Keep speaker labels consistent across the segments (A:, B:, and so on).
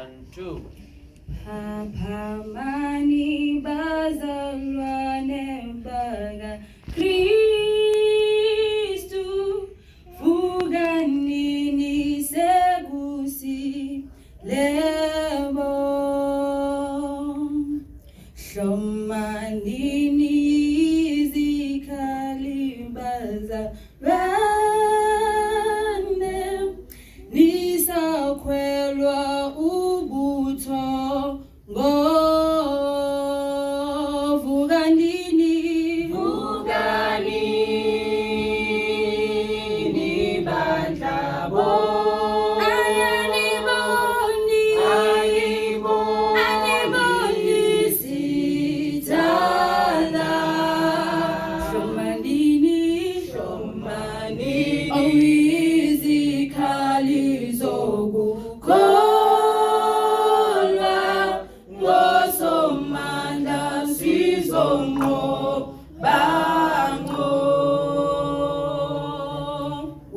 A: and 2.
B: Aphamani bazalwane baka Kristu vukanini sekusi lebo hlomanini izikhali bazalwane nisakhwelwa ubutho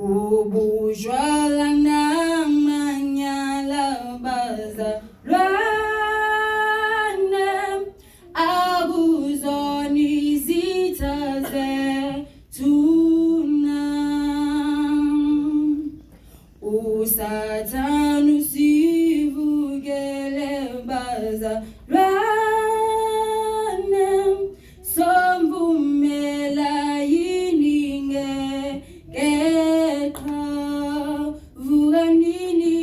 B: ubujwala namanyala bazalwane akuzona izitha zethuna usathane usivukele bazalwane somvumela yini ngeqha vukanini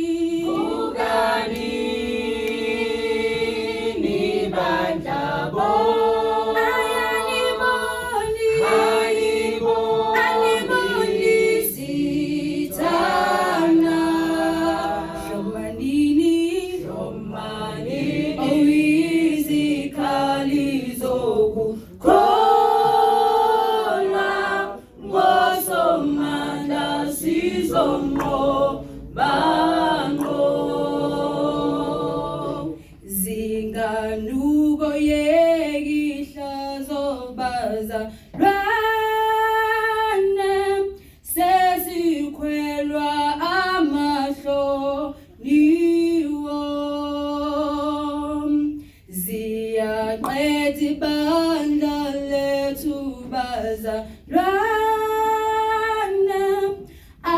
C: bandla bo
B: aniboni sithana hlomanini oyizikhali zokukholwa ngosomandla sizonqoba zinganuko yekihlazo bazalwane sesikhwelwa amahloniwo ziyaqeda ibandla lethu bazalwane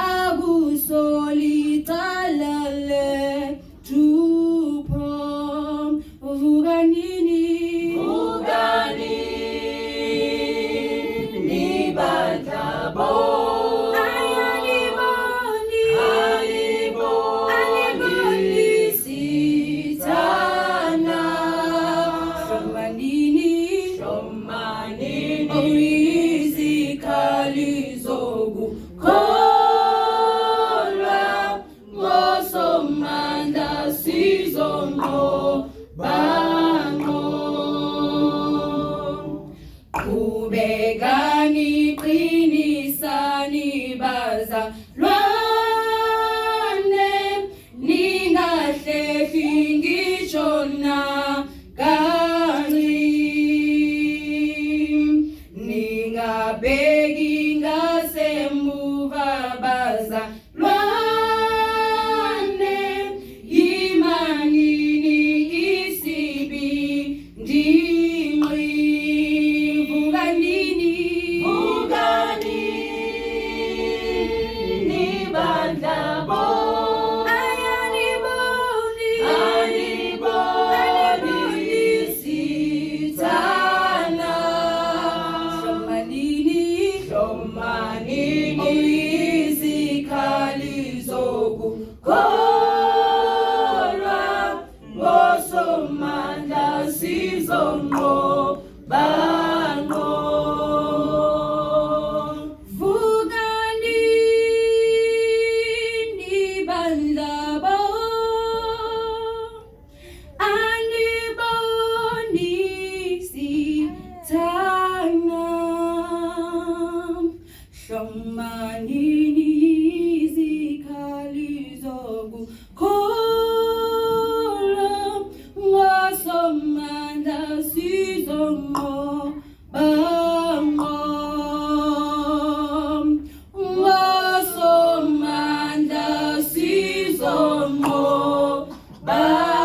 B: akusolicala lethu vukanini
C: bandla bo
B: aniboni sithana hlomanini oyizikhali zokukholwa ngosomandla sizonqoba qhubekani qinisani bazalwane ningahlehli ngisho ningabheki ngasemuva bazalwane yimanini isibindi
C: bandla bo
B: aniboni sithana hlomanini oyizikhali zokukholwa ngosomandla sizonqoba hlomanini izikhali zokukholwa ngosomandla sizonqoba ngosomandla sizonqoba Ah.